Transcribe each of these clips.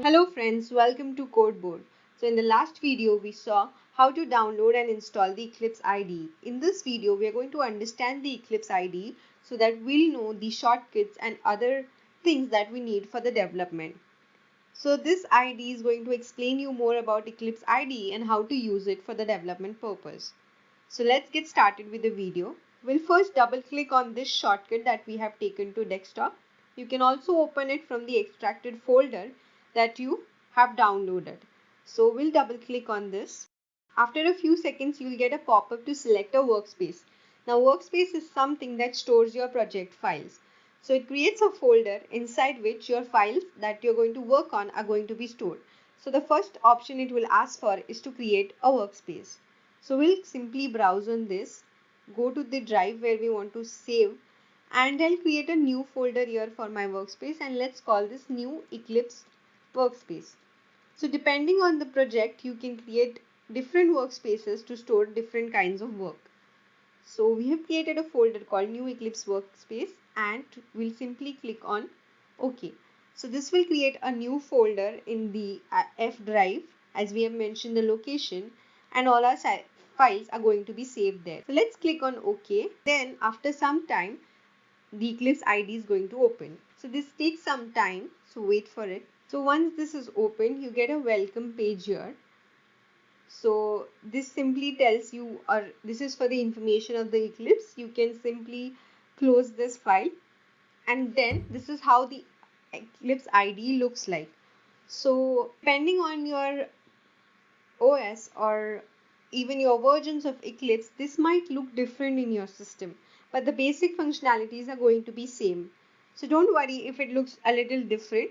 Hello friends, welcome to Codeboard. So in the last video we saw how to download and install the Eclipse IDE. In this video we are going to understand the Eclipse IDE so that we'll know the shortcuts and other things that we need for the development. So this IDE is going to explain you more about Eclipse IDE and how to use it for the development purpose. So let's get started with the video. We'll first double click on this shortcut that we have taken to desktop. You can also open it from the extracted folder that you have downloaded. So we'll double click on this. After a few seconds, you'll get a pop-up to select a workspace. Now workspace is something that stores your project files. So it creates a folder inside which your files that you're going to work on are going to be stored. So the first option it will ask for is to create a workspace. So we'll simply browse on this, go to the drive where we want to save, and I'll create a new folder here for my workspace, and let's call this new Eclipse workspace. So depending on the project, you can create different workspaces to store different kinds of work. So we have created a folder called new Eclipse workspace and we'll simply click on OK. So this will create a new folder in the F drive, as we have mentioned the location, and all our files are going to be saved there. So let's click on OK. Then after some time, the Eclipse IDE is going to open. So this takes some time, so wait for it. So once this is open, you get a welcome page here. So this simply tells you, or this is for the information of the Eclipse. You can simply close this file, and then this is how the Eclipse IDE looks like. So depending on your OS or even your versions of Eclipse, this might look different in your system, but the basic functionalities are going to be same. So don't worry if it looks a little different.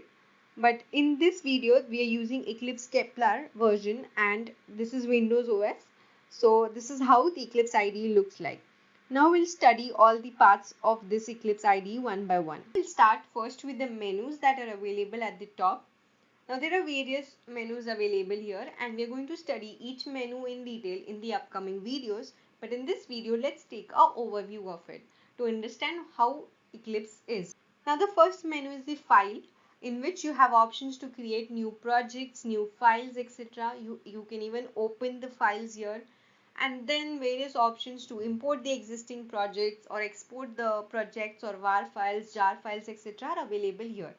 But in this video, we are using Eclipse Kepler version and this is Windows OS. So this is how the Eclipse IDE looks like. Now we'll study all the parts of this Eclipse IDE one by one. We'll start first with the menus that are available at the top. Now there are various menus available here and we are going to study each menu in detail in the upcoming videos. But in this video, let's take an overview of it to understand how Eclipse is. Now the first menu is the file, in which you have options to create new projects, new files, etc. You can even open the files here, and then various options to import the existing projects or export the projects or WAR files, JAR files, etc. are available here.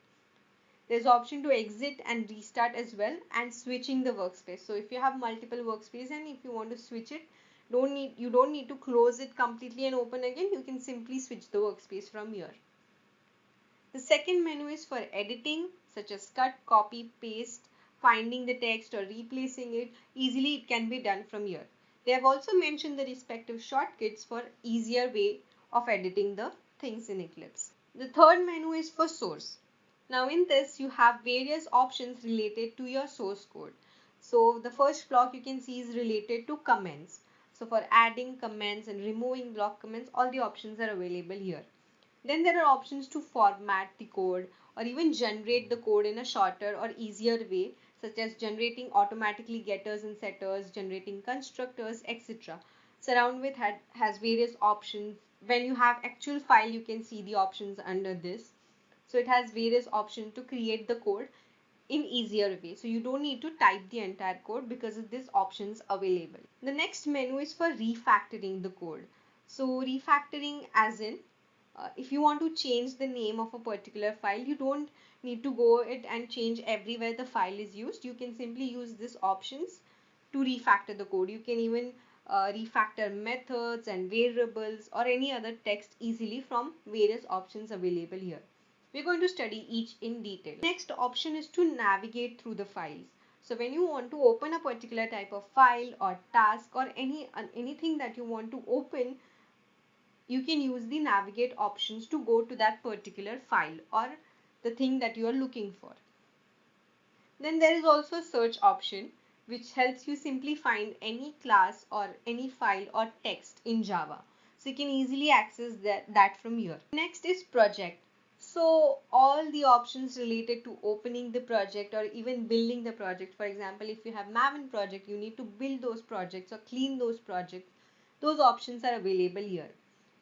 There's option to exit and restart as well, and switching the workspace. So if you have multiple workspaces and if you want to switch it, you don't need to close it completely and open again. You can simply switch the workspace from here. The second menu is for editing, such as cut, copy, paste, finding the text or replacing it. Easily it can be done from here. They have also mentioned the respective shortcuts for easier way of editing the things in Eclipse. The third menu is for source. Now in this you have various options related to your source code. So the first block you can see is related to comments. So for adding comments and removing block comments, all the options are available here. Then there are options to format the code or even generate the code in a shorter or easier way, such as generating automatically getters and setters, generating constructors, etc. Surround with has various options. When you have actual file, you can see the options under this. So it has various options to create the code in easier way. So you don't need to type the entire code because of these options available. The next menu is for refactoring the code. So refactoring as in, if you want to change the name of a particular file, you don't need to go it and change everywhere the file is used. You can simply use these options to refactor the code. You can even refactor methods and variables or any other text easily from various options available here. We're going to study each in detail. Next option is to navigate through the files. So when you want to open a particular type of file or task or anything that you want to open, you can use the navigate options to go to that particular file or the thing that you are looking for. Then there is also a search option which helps you simply find any class or any file or text in Java. So you can easily access that from here. Next is project. So all the options related to opening the project or even building the project. For example, if you have Maven project, you need to build those projects or clean those projects. Those options are available here.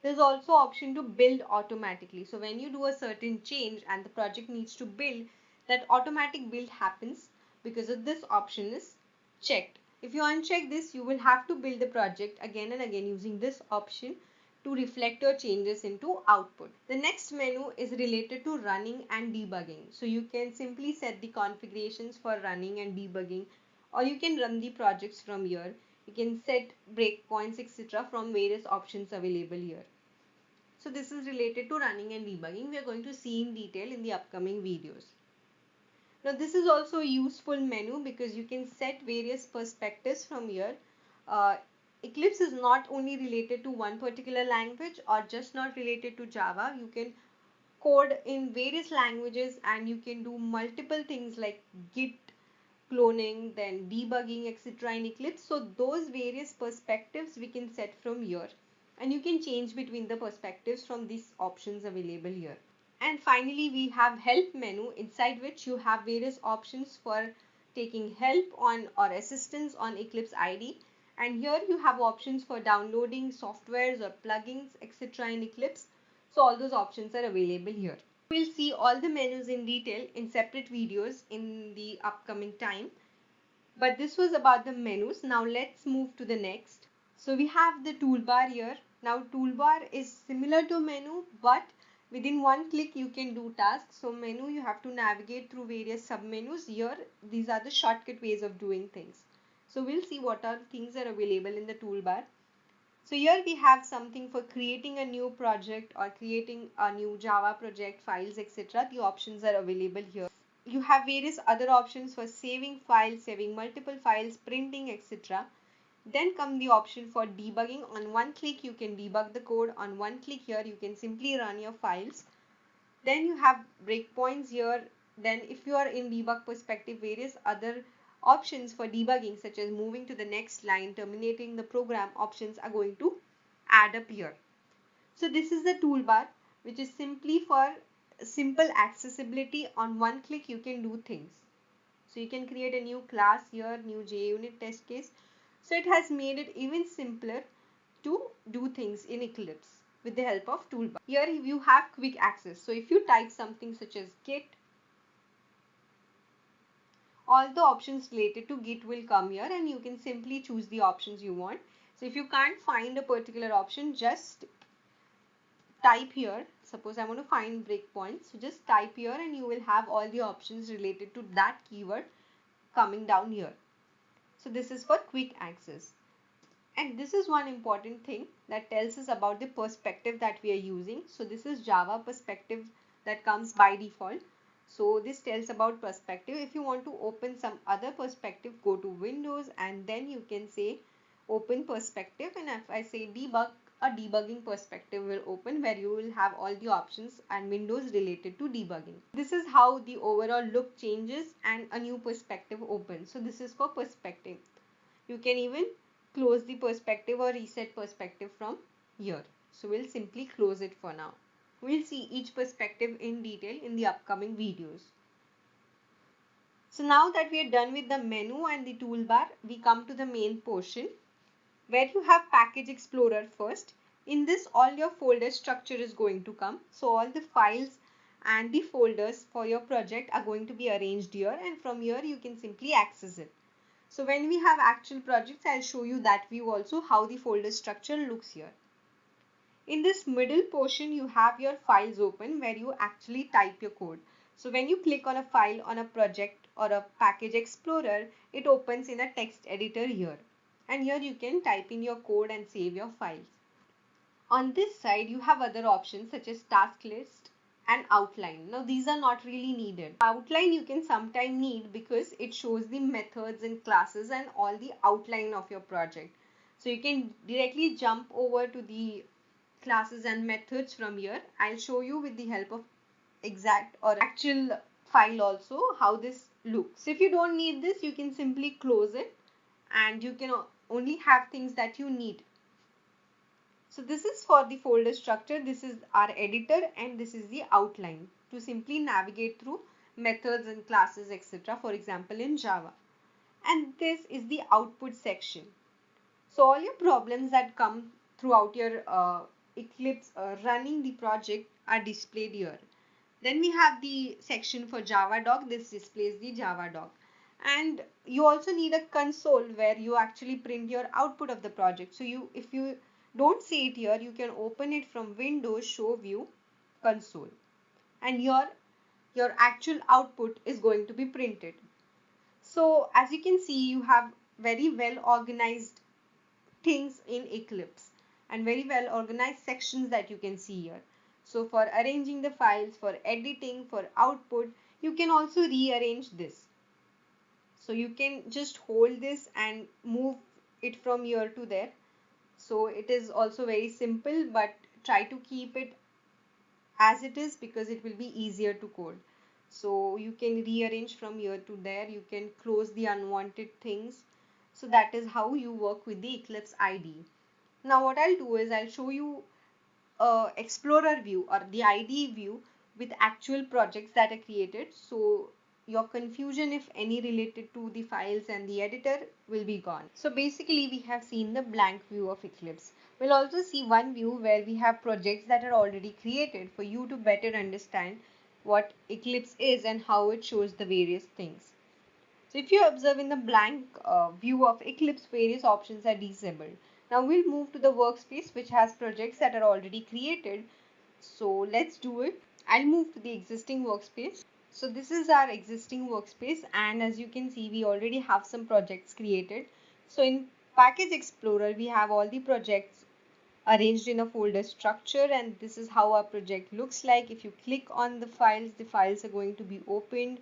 There's also option to build automatically. So when you do a certain change and the project needs to build, that automatic build happens because of this option is checked. If you uncheck this, you will have to build the project again and again using this option to reflect your changes into output. The next menu is related to running and debugging. So you can simply set the configurations for running and debugging, or you can run the projects from here. You can set breakpoints, etc. from various options available here. So this is related to running and debugging. We are going to see in detail in the upcoming videos. Now this is also a useful menu because you can set various perspectives from here. Eclipse is not only related to one particular language or just not related to Java. You can code in various languages and you can do multiple things like Git cloning, then debugging, etc. in Eclipse. So those various perspectives we can set from here, and you can change between the perspectives from these options available here. And finally, we have help menu, inside which you have various options for taking help on or assistance on Eclipse IDE. And here you have options for downloading softwares or plugins, etc. in Eclipse. So all those options are available here. We'll see all the menus in detail in separate videos in the upcoming time. But this was about the menus. Now let's move to the next. So we have the toolbar here. Now toolbar is similar to menu, but within one click you can do tasks. So menu, you have to navigate through various submenus. Here these are the shortcut ways of doing things. So we'll see what are things are available in the toolbar. So here we have something for creating a new project or creating a new Java project, files, etc. The options are available here. You have various other options for saving files, saving multiple files, printing, etc. Then come the option for debugging. On one click you can debug the code. On one click here you can simply run your files. Then you have breakpoints here. Then if you are in debug perspective, various other options for debugging such as moving to the next line, terminating the program options are going to add up here. So this is the toolbar, which is simply for simple accessibility. On one click you can do things. So you can create a new class here, new JUnit test case. So it has made it even simpler to do things in Eclipse with the help of toolbar. Here you have quick access. So if you type something such as Git, all the options related to Git will come here and you can simply choose the options you want. So if you can't find a particular option, just type here. Suppose I want to find breakpoints. So just type here and you will have all the options related to that keyword coming down here. So this is for quick access. And this is one important thing that tells us about the perspective that we are using. So this is Java perspective that comes by default. So this tells about perspective. If you want to open some other perspective, go to Windows and then you can say open perspective, and if I say debug, a debugging perspective will open where you will have all the options and windows related to debugging. This is how the overall look changes and a new perspective opens. So this is for perspective. You can even close the perspective or reset perspective from here. So we'll simply close it for now. We'll see each perspective in detail in the upcoming videos. So now that we are done with the menu and the toolbar, we come to the main portion where you have Package Explorer first. In this, all your folder structure is going to come. So all the files and the folders for your project are going to be arranged here, and from here you can simply access it. So when we have actual projects, I'll show you that view also, how the folder structure looks here. In this middle portion, you have your files open where you actually type your code. So when you click on a file on a project or a package explorer, it opens in a text editor here. And here you can type in your code and save your files. On this side, you have other options such as task list and outline. Now these are not really needed. Outline you can sometimes need because it shows the methods and classes and all the outline of your project. So you can directly jump over to the classes and methods from here. I'll show you with the help of exact or actual file also how this looks. So if you don't need this, you can simply close it and you can only have things that you need. So this is for the folder structure. This is our editor and this is the outline to simply navigate through methods and classes, etc. For example in Java. And this is the output section. So all your problems that come throughout your Eclipse running the project are displayed here. Then we have the section for Java doc. This displays the Java doc. And you also need a console where you actually print your output of the project. So if you don't see it here, you can open it from Windows, Show View, Console. And your actual output is going to be printed. So as you can see, you have very well organized things in Eclipse and very well organized sections that you can see here. So for arranging the files, for editing, for output, you can also rearrange this. So you can just hold this and move it from here to there. So it is also very simple, but try to keep it as it is because it will be easier to code. So you can rearrange from here to there. You can close the unwanted things. So that is how you work with the Eclipse IDE. Now what I'll do is I'll show you a Explorer view or the IDE view with actual projects that are created. So your confusion, if any, related to the files and the editor will be gone. So basically we have seen the blank view of Eclipse. We'll also see one view where we have projects that are already created for you to better understand what Eclipse is and how it shows the various things. So if you observe in the blank view of Eclipse, various options are disabled. Now we'll move to the workspace which has projects that are already created. So let's do it. I'll move to the existing workspace. So this is our existing workspace, and as you can see, we already have some projects created. So in Package Explorer, we have all the projects arranged in a folder structure, and this is how our project looks like. If you click on the files are going to be opened.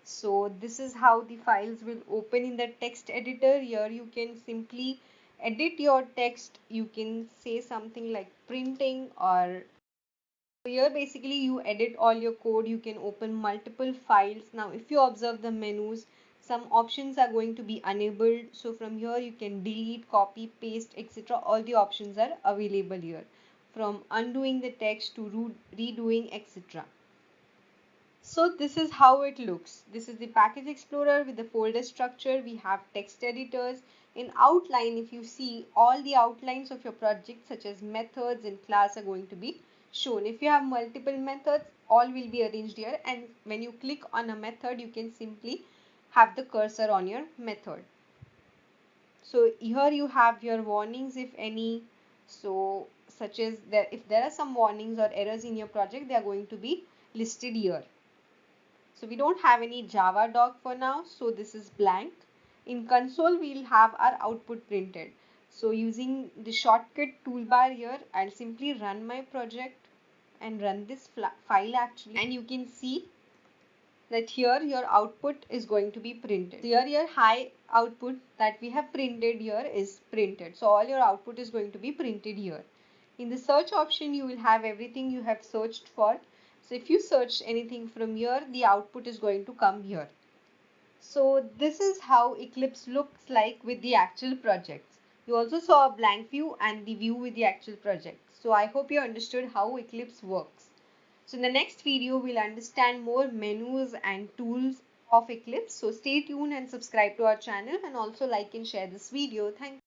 So this is how the files will open in the text editor. Here you can simply edit your text. You can say something like printing, or here basically you edit all your code. You can open multiple files. Now if you observe the menus, some options are going to be enabled. So from here you can delete, copy, paste, etc. All the options are available here, from undoing the text to redoing, etc. So this is how it looks. This is the Package Explorer with the folder structure. We have text editors. In outline, if you see, all the outlines of your project such as methods and class are going to be shown. If you have multiple methods, all will be arranged here, and when you click on a method, you can simply have the cursor on your method. So here you have your warnings, if any. So such as if there are some warnings or errors in your project, they are going to be listed here. So we don't have any Java doc for now, so this is blank. In console, we'll have our output printed. So using the shortcut toolbar here, I'll simply run my project and run this file actually, and you can see that here your output is going to be printed. So here your high output that we have printed here is printed. So all your output is going to be printed here. In the search option, you will have everything you have searched for. So if you search anything from here, the output is going to come here. So this is how Eclipse looks like with the actual projects. You also saw a blank view and the view with the actual project. So I hope you understood how Eclipse works. So in the next video, we'll understand more menus and tools of Eclipse. So stay tuned and subscribe to our channel, and also like and share this video. Thank you.